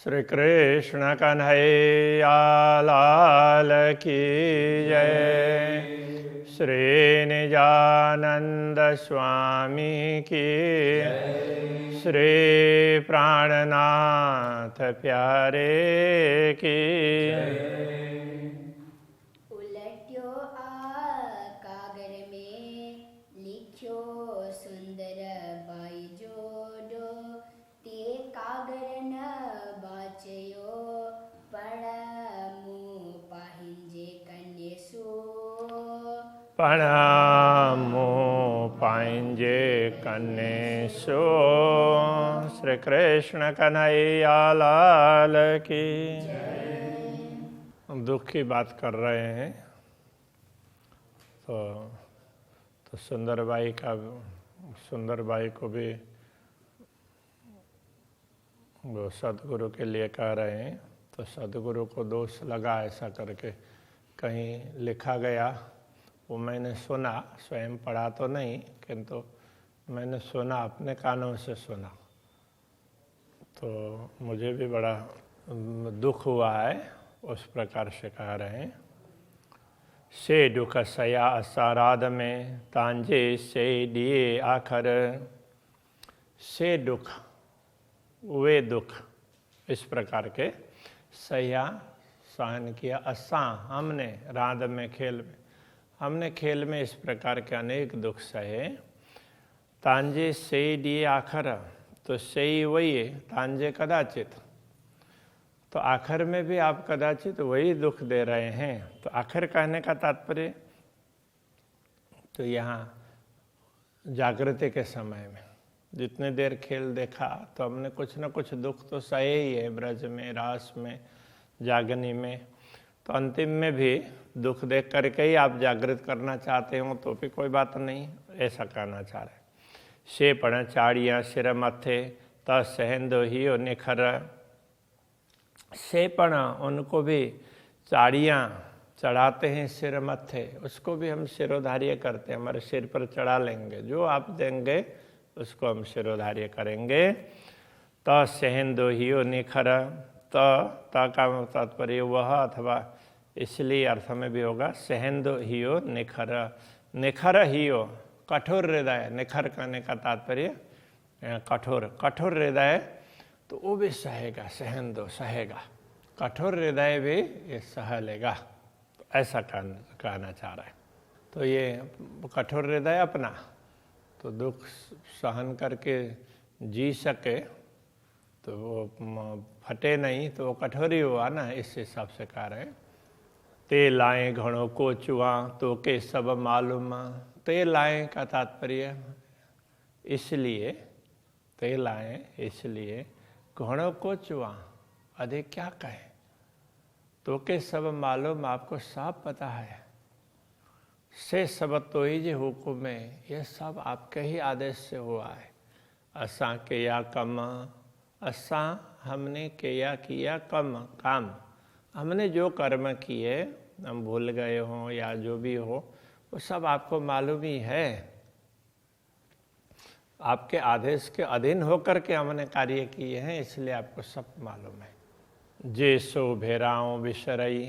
श्री कृष्ण कन्हैया लाल की जय। श्री निजानंद स्वामी की जय। श्री प्राणनाथ प्यारे की जय। उलट्यो आ कागर में लिख्यो सुंदर बाई जोडो ते कागर न बाचयो पण मुँह पाहिंजे कन्ये सो प्रणामो पांजे कन्ने सो। श्री कृष्ण कन्हैया लाल की हम दुख की बात कर रहे हैं तो सुंदरबाई को भी वो सदगुरु के लिए कह रहे हैं। तो सदगुरु को दोष लगा ऐसा करके कहीं लिखा गया, वो मैंने सुना, स्वयं पढ़ा तो नहीं किंतु मैंने सुना, अपने कानों से सुना, तो मुझे भी बड़ा दुख हुआ है। उस प्रकार से कह रहे हैं। से दुख सया असाराध में तांजे से दिए आखर। से दुख, वे दुख इस प्रकार के सया सहन किया। असा हमने राध में हमने खेल में इस प्रकार के अनेक दुख सहे। तांजे से दिए आखर, तो से वही है, तांजे कदाचित, तो आखिर में भी आप कदाचित वही दुख दे रहे हैं। तो आखिर कहने का तात्पर्य तो यहाँ जागृति के समय में जितने देर खेल देखा तो हमने कुछ न कुछ दुख तो सहे ही है, ब्रज में, रास में, जागनी में। तो अंतिम में भी दुख देख करके ही आप जागृत करना चाहते हो तो भी कोई बात नहीं, ऐसा कहना चाह रहे। से पण चाड़ियाँ सिर मथे त सहंदो ही निखर। से पण उनको भी चाड़ियाँ चढ़ाते हैं सिर मथे, उसको भी हम सिरोधार्य करते हैं, हमारे सिर पर चढ़ा लेंगे, जो आप देंगे उसको हम सिरोधार्य करेंगे। त सहंदो ही निखर, त का तात्पर्य वह अथवा इसलिए अर्थ में भी होगा सहंदो हियो निखर। निखर हियो कठोर हृदय, निखर करने का तात्पर्य कठोर हृदय, तो वो भी सहेगा, सहंदो सहेगा, कठोर हृदय भी ये सह लेगा, तो ऐसा कहना चाह रहा है। तो ये कठोर हृदय अपना तो दुख सहन करके जी सके, तो वो फटे नहीं, तो वो कठोर ही हुआ ना, इस हिसाब से कह रहे हैं। ते लाए घणों को चुआ तो के सब मालूम। ते लाए का तात्पर्य इसलिए, ते लाए इसलिए, घणों को चुआ, अधिक क्या कहें, तो के सब मालूम, आपको सब पता है। से सब तो ही जो हुक्म है, ये सब आपके ही आदेश से हुआ है। असा के या कम, असा हमने के या किया कम काम, हमने जो कर्म किए, हम भूल गए हों या जो भी हो, वो सब आपको मालूम ही है। आपके आदेश के अधीन होकर के हमने कार्य किए हैं, इसलिए आपको सब मालूम है। जे सो भेराओं विसरई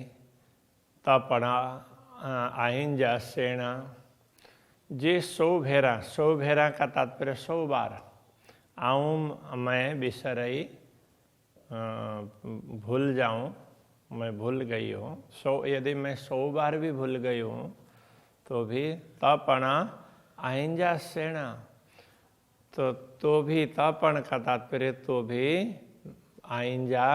तपणा आहिंजा सेना। जे सो भेरा का तात्पर्य 100 बार। आऊँ मैं बिसरई, भूल जाऊँ, मैं भूल गई हूँ। यदि मैं 100 बार भी भूल गई हूँ तो भी तपणा आहिंजा सेना, तो भी तपण का तात्पर्य तो भी आइंजा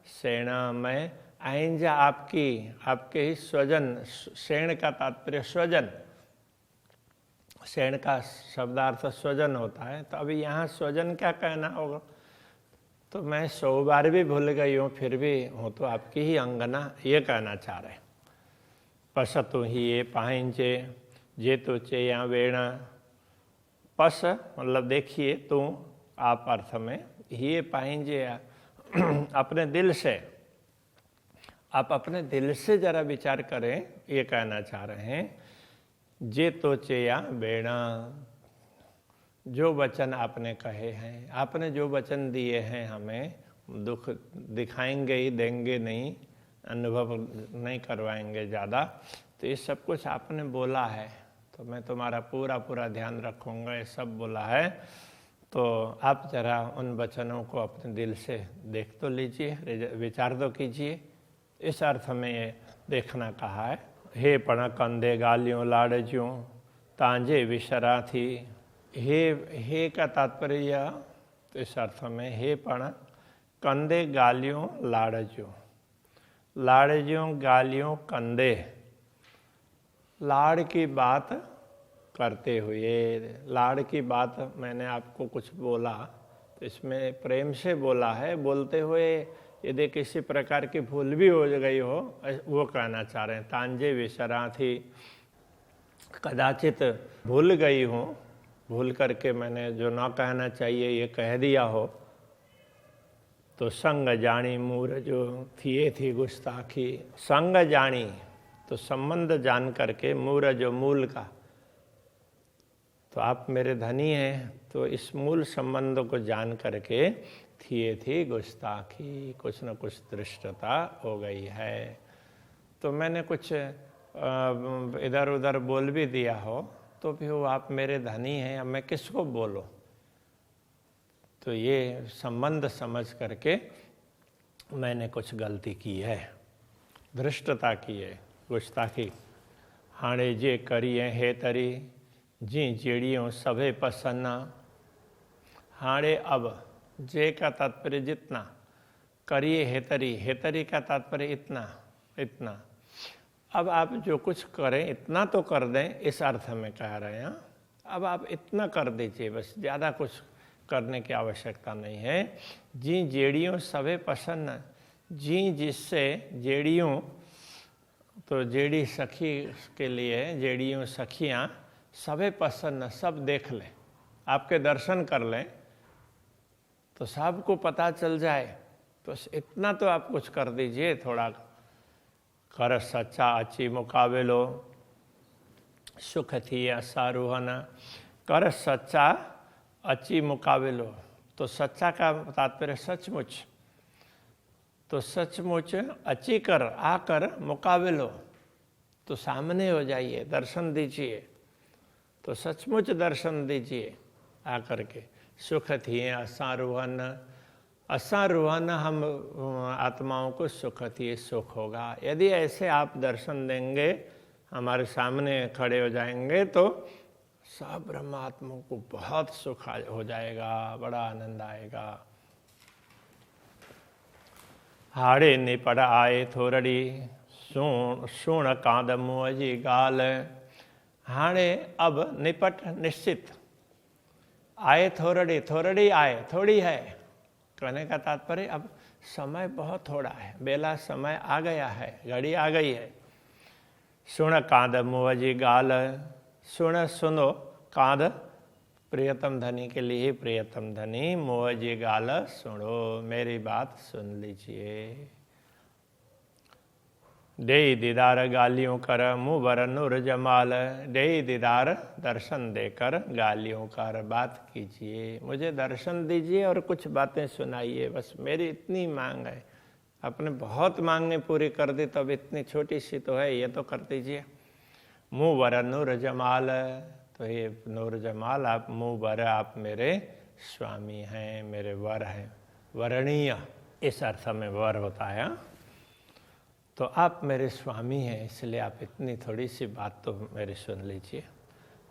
सेना में, आइंजा आपके ही स्वजन, सेण का तात्पर्य स्वजन, सेण का शब्दार्थ स्वजन होता है। तो अभी यहाँ स्वजन क्या कहना होगा, तो मैं 100 बार भी भूल गई हूँ फिर भी हूँ तो आपकी ही अंगना, ये कहना चाह रहे। पसतु ही ये पाहिंचे जे तो चे या वेणा। पस मतलब देखिए, तू आप अर्थ में, ये पाएंगे अपने दिल से, आप अपने दिल से जरा विचार करें, ये कहना चाह रहे हैं। जे तो चेया बेड़ा, जो वचन आपने कहे हैं, आपने जो वचन दिए हैं हमें, दुख दिखाएंगे ही, देंगे नहीं, अनुभव नहीं करवाएंगे ज़्यादा। तो ये सब कुछ आपने बोला है तो मैं तुम्हारा पूरा पूरा ध्यान रखूँगा, ये सब बोला है। तो आप जरा उन वचनों को अपने दिल से देख तो लीजिए, विचार तो कीजिए। इस अर्थ में ये देखना कहा है। हे पण कंदे गालियों लाड़ज्यों तांजे विशरा थी। हे का तात्पर्य तो इस अर्थ में हे पण कंदे गालियों लाड़ज्यों, लाड़ज्यों गालियों कंदे, लाड़ की बात करते हुए। लाड़ की बात मैंने आपको कुछ बोला तो इसमें प्रेम से बोला है, बोलते हुए यदि किसी प्रकार की भूल भी हो गई हो वो कहना चाह रहे हैं। तांजे विसरा थी, कदाचित भूल गई हूँ, भूल करके मैंने जो ना कहना चाहिए ये कह दिया हो। तो संग जानी मूर जो थिए थी गुस्ताखी। संग जानी तो संबंध जान करके, मूर जो मूल का, तो आप मेरे धनी हैं, तो इस मूल संबंध को जान करके थिए थी गुस्ताखी, कुछ न कुछ दृष्टता हो गई है। तो मैंने कुछ इधर उधर बोल भी दिया हो तो भी वो आप मेरे धनी हैं, अब मैं किसको बोलूं। तो ये संबंध समझ करके मैंने कुछ गलती की है, धृष्टता की है, गुस्ताखी। हाणे जे करिए हे तरी जी जेड़ियों सभे पसन्ना। हाणे अब, जे का तात्पर्य जितना, करिए हेतरी, हेतरी का तात्पर्य इतना, इतना। अब आप जो कुछ करें इतना तो कर दें, इस अर्थ में कह रहे हैं। अब आप इतना कर दीजिए, बस ज़्यादा कुछ करने की आवश्यकता नहीं है। जी जेड़ियों सभे पसंद, जी जिससे जेड़ियों, तो जेड़ी सखी के लिए जेड़ियों सखियाँ सभे पसंद, सब देख लें, आपके दर्शन कर लें तो सबको पता चल जाए। तो इतना तो आप कुछ कर दीजिए थोड़ा। कर सच्चा अची मुकाबलो सुख थी असारूहन। कर सच्चा अची मुकाबलो, तो सच्चा का तात्पर्य सचमुच, तो सचमुच अची कर, आकर मुकाबलो, तो सामने हो जाइए, दर्शन दीजिए। तो सचमुच दर्शन दीजिए आकर के। सुख थी असारूहन, असारूहन हम आत्माओं को सुख थी, सुख होगा। यदि ऐसे आप दर्शन देंगे, हमारे सामने खड़े हो जाएंगे, तो सब ब्रह्मात्माओं को बहुत सुख हो जाएगा, बड़ा आनंद आएगा। हाड़े निपड़ आए थोरड़ी सुण कांद मुअजी गाल। हाणे अब निपट निश्चित, आए थोरड़ी, थोरड़ी आए, थोड़ी है, कहने का तात्पर्य अब समय बहुत थोड़ा है, बेला समय आ गया है, घड़ी आ गई है। सुण कांद मुअजी गाल, सुण सुनो, कांद प्रियतम धनी के लिए, प्रियतम धनी, मुअजी गाल सुनो, मेरी बात सुन लीजिए। दे दीदार गालियों कर मुँह बर नूर जमाल। दे दीदार दर्शन देकर गालियों कर बात कीजिए, मुझे दर्शन दीजिए और कुछ बातें सुनाइए, बस मेरी इतनी मांग है। आपने बहुत मांगें पूरी कर दी, तब इतनी छोटी सी तो है, ये तो कर दीजिए। मुँह बर नूर जमाल, तो ये नूर जमाल, आप मुँह बर, आप मेरे स्वामी हैं, मेरे वर हैं, वरणीय इस अर्थ में वर होता है। तो आप मेरे स्वामी हैं, इसलिए आप इतनी थोड़ी सी बात तो मेरी सुन लीजिए।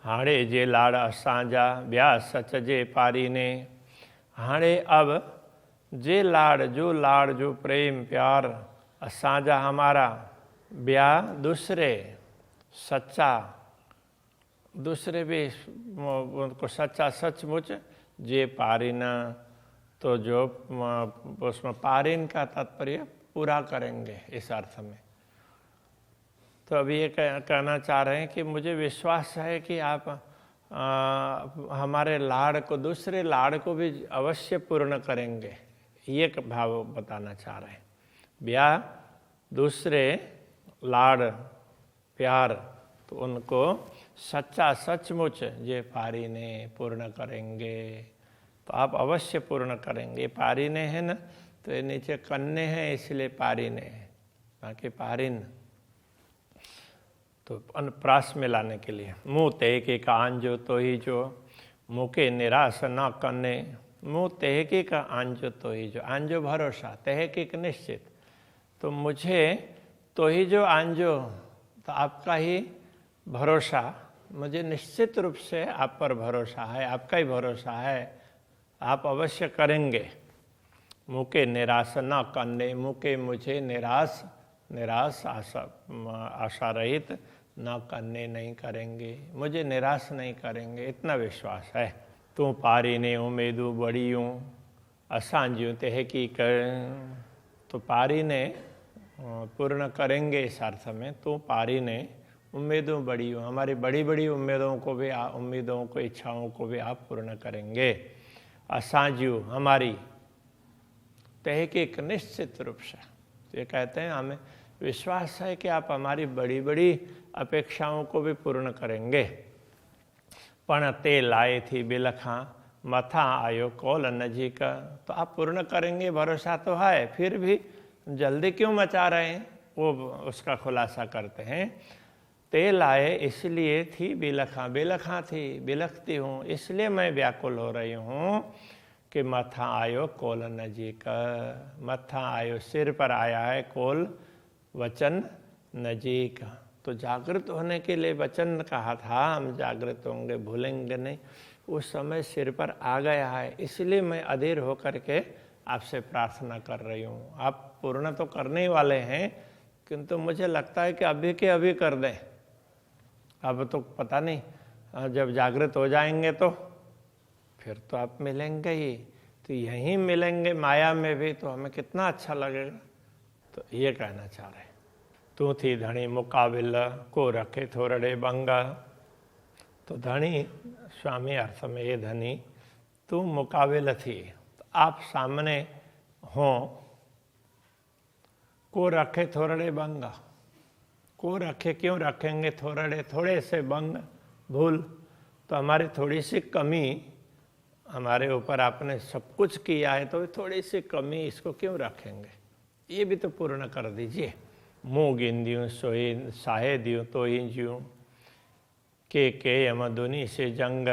हाणे जे लाड़ असांजा ब्याह सच जे पारी ने। हाणे अब जे लाड़, जो प्रेम प्यार, असांजा हमारा, ब्याह दूसरे, सच्चा दूसरे भी उनको सच्चा सचमुच, जे पारिन, तो जो उसमें पारिन का तात्पर्य पूरा करेंगे इस अर्थ में। तो अभी ये कहना चाह रहे हैं कि मुझे विश्वास है कि आप हमारे लाड़ को, दूसरे लाड़ को भी अवश्य पूर्ण करेंगे, ये भाव बताना चाह रहे हैं। ब्याह दूसरे लाड़ प्यार, तो उनको सच्चा सचमुच जे पारी ने पूर्ण करेंगे, तो आप अवश्य पूर्ण करेंगे। पारी ने है ना, तो ये नीचे कन्ने हैं इसलिए पारिने है, बाकी पारिन। तो प्रास में लाने के लिए मुँह तेहकी का आंजो तो ही जो, मुके निराश न कन्ने, मुँह तेहकी का आंजो तो ही जो, आंजो भरोसा, तेहकी निश्चित। तो मुझे तो ही जो आंजो, तो आपका ही भरोसा, मुझे निश्चित रूप से आप पर भरोसा है, आपका ही भरोसा है, आप अवश्य करेंगे। मुके निराश न करने, मुके मुझे निराश आशा रहित न करने, नहीं करेंगे, मुझे निराश नहीं करेंगे, इतना विश्वास है। तू पारी ने उम्मीदू बड़ियूं असांजियों तेहकी कर, तो पारी ने पूर्ण करेंगे इस अर्थ में, तू पारी ने उम्मीदों बड़ियों, हमारी बड़ी बड़ी उम्मीदों को भी, उम्मीदों को, इच्छाओं को भी आप पूर्ण करेंगे। असांजियों हमारी, तेहकीक निश्चित रूप से, तो ये कहते हैं हमें विश्वास है कि आप हमारी बड़ी बड़ी अपेक्षाओं को भी पूर्ण करेंगे। पण ते लाए थी बिलखा मथा आयो कौल नजीक, तो आप पूर्ण करेंगे, भरोसा तो है, फिर भी जल्दी क्यों मचा रहे हैं, वो उसका खुलासा करते हैं। ते लाए इसलिए थी बिलखा, बिलखा थी, बिलखती हूँ, इसलिए मैं व्याकुल हो रही हूँ कि मथा आयो कोल नजीक, मथा आयो सिर पर आया है, कोल वचन नजीक। तो जागृत होने के लिए वचन कहा था, हम जागृत होंगे, भूलेंगे नहीं, उस समय सिर पर आ गया है, इसलिए मैं अधीर होकर के आपसे प्रार्थना कर रही हूँ। आप पूर्ण तो करने ही वाले हैं, किंतु मुझे लगता है कि अभी के अभी कर दें, अब तो पता नहीं, जब जागृत हो जाएंगे तो फिर तो आप मिलेंगे ही, तो यहीं मिलेंगे माया में भी, तो हमें कितना अच्छा लगेगा। तो ये कहना चाह रहे, तू थी धनी मुकाबिल को रखे थोरड़े बंगा, तो धनी स्वामी अर्थ में ये धनी, तू मुकाबिल थी, तो आप सामने हो, को रखे थोरड़े बंगा, को रखे क्यों रखेंगे, थोरड़े थोड़े से, बंग भूल, तो हमारी थोड़ी सी कमी, हमारे ऊपर आपने सब कुछ किया है, तो थोड़ी सी कमी इसको क्यों रखेंगे, ये भी तो पूर्ण कर दीजिए। मुँह गिन दियूँ सोई साहे दियूँ तो ही ज्यूँ, के यम दुनी से जंग,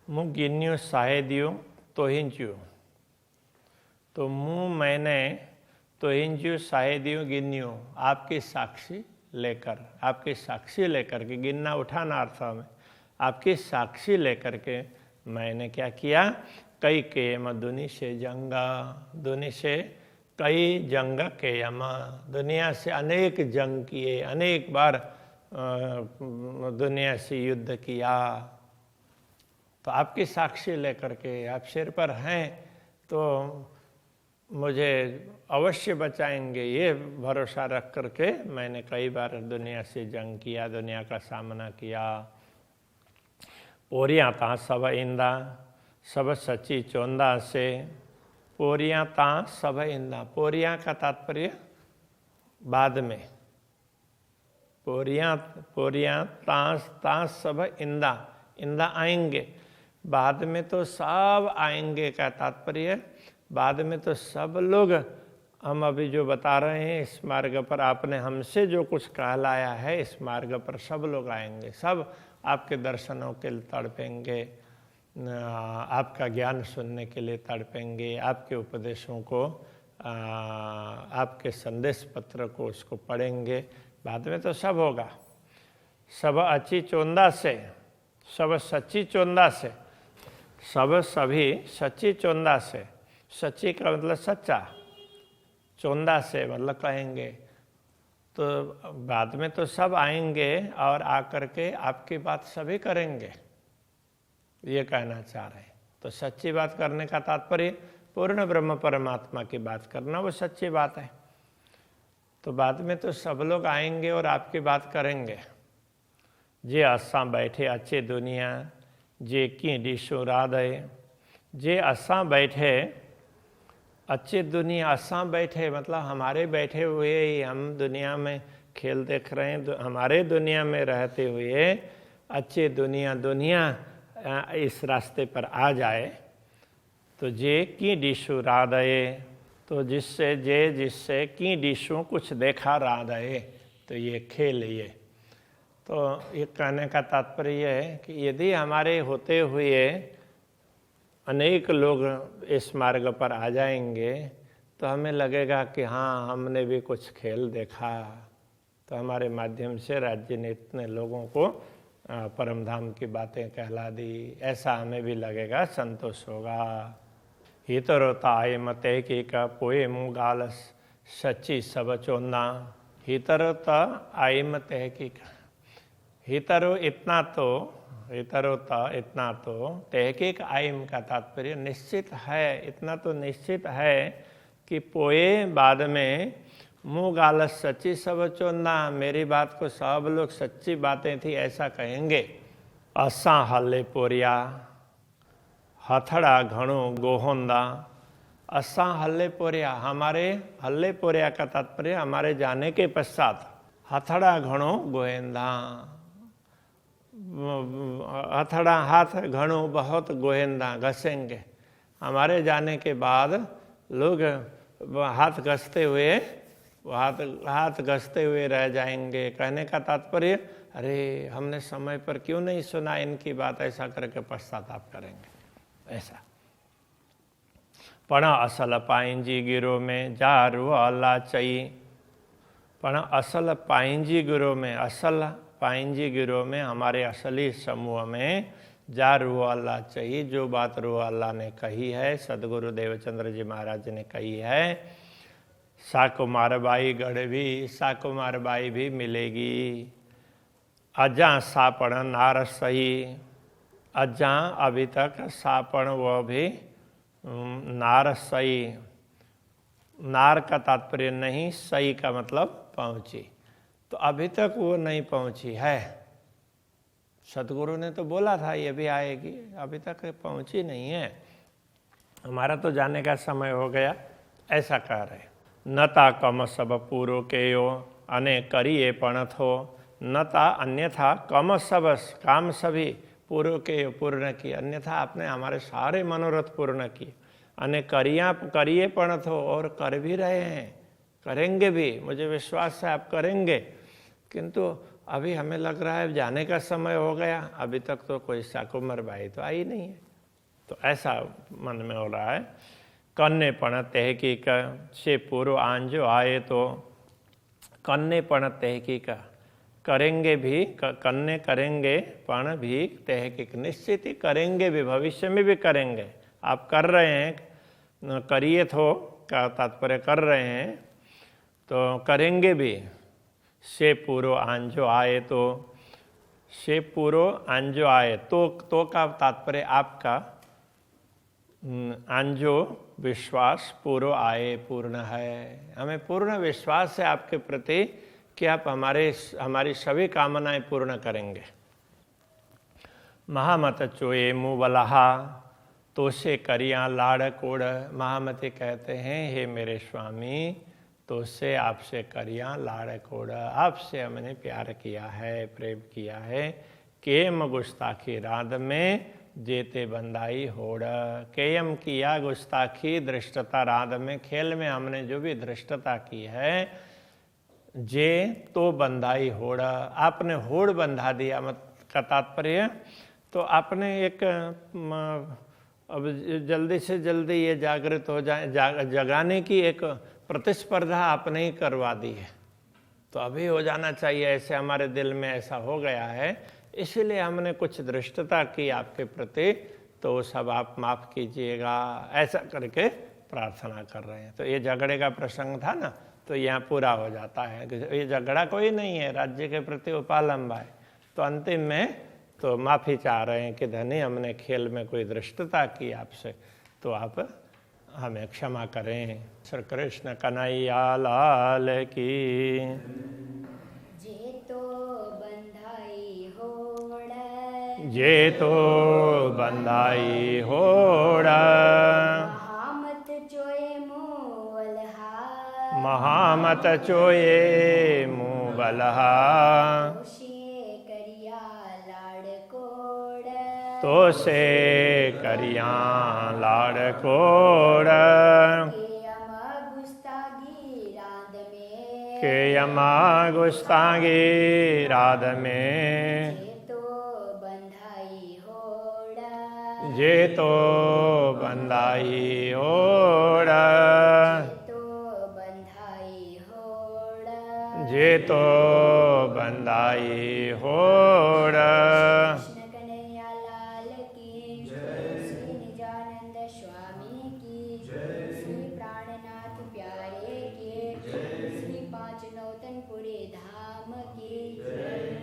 मुँह गिन्यूँ साहे दियूँ तो ही ज्यूँ, तो मुँह मैंने तो इन ज्यूँ साहे दियूँ गिन्यूँ, आपकी साक्षी लेकर, आपकी साक्षी लेकर के, गिनना उठाना अर्थ में, आपकी साक्षी लेकर के मैंने क्या किया, कई के यम दुनी से जंगा, दुनी से कई जंग के यम, दुनिया से अनेक जंग किए, अनेक बार दुनिया से युद्ध किया, तो आपकी साक्षी लेकर के आप सिर पर हैं, तो मुझे अवश्य बचाएंगे, ये भरोसा रख करके मैंने कई बार दुनिया से जंग किया, दुनिया का सामना किया। पोरियाँ ता सब इंदा, सब सच्ची चौंदा से, पोरियाँ ता सब इंदा, पोरियाँ का तात्पर्य बाद में, पोरियाँ ता सब इंदा, इंदा आएंगे, बाद में तो सब आएंगे का तात्पर्य, बाद में तो सब लोग, हम अभी जो बता रहे हैं इस मार्ग पर आपने हमसे जो कुछ कहलाया है, इस मार्ग पर सब लोग आएंगे, सब आपके दर्शनों के लिए तड़पेंगे, आपका ज्ञान सुनने के लिए तड़पेंगे, आपके उपदेशों को, आपके संदेश पत्र को उसको पढ़ेंगे, बाद में तो सब होगा। सब अच्छी चोंदा से, सब सच्ची चोंदा से, सब सभी सच्ची चोंदा से, सच्ची का मतलब सच्चा, चोंदा से मतलब कहेंगे, तो बाद में तो सब आएंगे और आकर के आपकी बात सभी करेंगे, ये कहना चाह रहे हैं। तो सच्ची बात करने का तात्पर्य पूर्ण ब्रह्म परमात्मा की बात करना, वो सच्ची बात है। तो बाद में तो सब लोग आएंगे और आपकी बात करेंगे। जे असां बैठे अच्छे दुनिया, जे की डिशो राधे, जे असां बैठे अच्छे दुनिया, असां बैठे मतलब हमारे बैठे हुए ही हम दुनिया में खेल देख रहे हैं, हमारे दुनिया में रहते हुए अच्छे दुनिया इस रास्ते पर आ जाए, तो जे की डिशु राधे, तो जिससे की डिशों कुछ देखा राधे, तो ये खेल ये। तो ये कहने का तात्पर्य ये है कि यदि हमारे होते हुए अनेक लोग इस मार्ग पर आ जाएंगे तो हमें लगेगा कि हाँ, हमने भी कुछ खेल देखा, तो हमारे माध्यम से राज्य ने इतने लोगों को परम धाम की बातें कहला दी, ऐसा हमें भी लगेगा, संतोष होगा। हितरोता आय मते की का पोए मुगाल सच्ची सब चोना। हितरोता आय मते की का हितरो इतना तो तहकीक आयम का तात्पर्य निश्चित है, इतना तो निश्चित है कि पोए बाद में मुँह गालस सच्ची सब चोना, मेरी बात को सब लोग सच्ची बातें थी ऐसा कहेंगे। असा हल्ले पोरिया हथड़ा घणो गोहोंदा। असा हल्ले पोरिया, हमारे हल्ले पोरिया का तात्पर्य हमारे जाने के पश्चात हथड़ा घणो गोहेंदा, हथड़ा हाथ घणो बहुत गोहेंदा घसेंगे, हमारे जाने के बाद लोग हाथ घसते हुए रह जाएंगे। कहने का तात्पर्य, अरे हमने समय पर क्यों नहीं सुना इनकी बात, ऐसा करके पश्चाताप करेंगे ऐसा। पण असल पाइंजी गिरो में जारू अल्लाह चई। पण असल पाइंजी गिरो में, असल पाइंजी गिरो में, हमारे असली समूह में जा रू अल्लाह चाहिए, जो बात रू अल्लाह ने कही है, सदगुरु देवचंद्र जी महाराज ने कही है, साकुमारबाई गढ़वी, साकुमारबाई भी मिलेगी। अजा सापण नार सही, अजा अभी तक सापण वो भी नार सही, नार का तात्पर्य नहीं, सही का मतलब पहुंची, तो अभी तक वो नहीं पहुंची है। सतगुरु ने तो बोला था ये भी आएगी, अभी तक पहुंची नहीं है, हमारा तो जाने का समय हो गया, ऐसा कह रहे। नता कम सब पूरो के यो अने करिए पण थो। नता अन्यथा कम सब काम सभी पूरो के पूर्ण की, अन्यथा आपने हमारे सारे मनोरथ पूर्ण किए। अने करिए पण थो, और कर भी रहे हैं, करेंगे भी, मुझे विश्वास है आप करेंगे, किंतु अभी हमें लग रहा है जाने का समय हो गया, अभी तक तो कोई साकुमारबाई तो आई नहीं है, तो ऐसा मन में हो रहा है। कन्ने पण तहकीक से पूर्व आंजो आए, तो कन्ने पण तहकीक, करेंगे भी, कन्ने करेंगे, पण भी तहकीक, निश्चित ही करेंगे भी, भविष्य में भी करेंगे। आप कर रहे हैं, करिए थो का तात्पर्य कर रहे हैं, तो करेंगे भी। से पूर्व आंजो आए, तो से पूर्व आंजो आए, तो का तात्पर्य आपका, आंजो विश्वास, पूर्व आए पूर्ण है, हमें पूर्ण विश्वास है आपके प्रति कि आप हमारी सभी कामनाएं पूर्ण करेंगे। महामत चोए मुँह बलहा, तो से करिया लाड़ कोड़। महामती कहते हैं, हे मेरे स्वामी, तो से आपसे करिया लाड़ कोड़, आपसे हमने प्यार किया है, प्रेम किया है। केम गुस्ताखी राध में जेते बंदाई होड़, केयम किया गुस्ताखी दृष्टता राध में, खेल में हमने जो भी दृष्टता की है, जे तो बंधाई होड़, आपने होड़ बंधा दिया, मत का तात्पर्य, तो आपने एक अब जल्दी से जल्दी ये जागृत हो जाए, जगाने की एक प्रतिस्पर्धा आपने ही करवा दी है, तो अभी हो जाना चाहिए, ऐसे हमारे दिल में ऐसा हो गया है, इसीलिए हमने कुछ दृष्टता की आपके प्रति, तो सब आप माफ़ कीजिएगा, ऐसा करके प्रार्थना कर रहे हैं। तो ये झगड़े का प्रसंग था ना, तो यहाँ पूरा हो जाता है कि ये झगड़ा कोई नहीं है, राज्य के प्रति उपालंबा है। तो अंतिम में तो माफ़ी चाह रहे हैं कि धनी, हमने खेल में कोई दृष्टता की आपसे, तो आप हमें क्षमा करें। श्री कृष्ण कन्हैया लाल की। जे तो बंधाई होड़, जे तो बंधाई होड़, महामत चोए मुँह बलहा, महामत चोए मुँह बलहा, तो से करिया लाड़ कोड़, के यमा गुस्तांगी राध में जे तो बंधाई होड़ा जे तो बंधाई होड़ा जे तो बंधाई होड़ा। कृष्ण कन्हैया लाल की श्री निजानंद स्वामी की श्री प्राणनाथ प्यारे के श्री पांच नौतनपुरी धाम की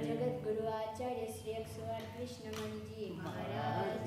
जगत गुरु आचार्य श्री 108 कृष्णमणि जी महाराज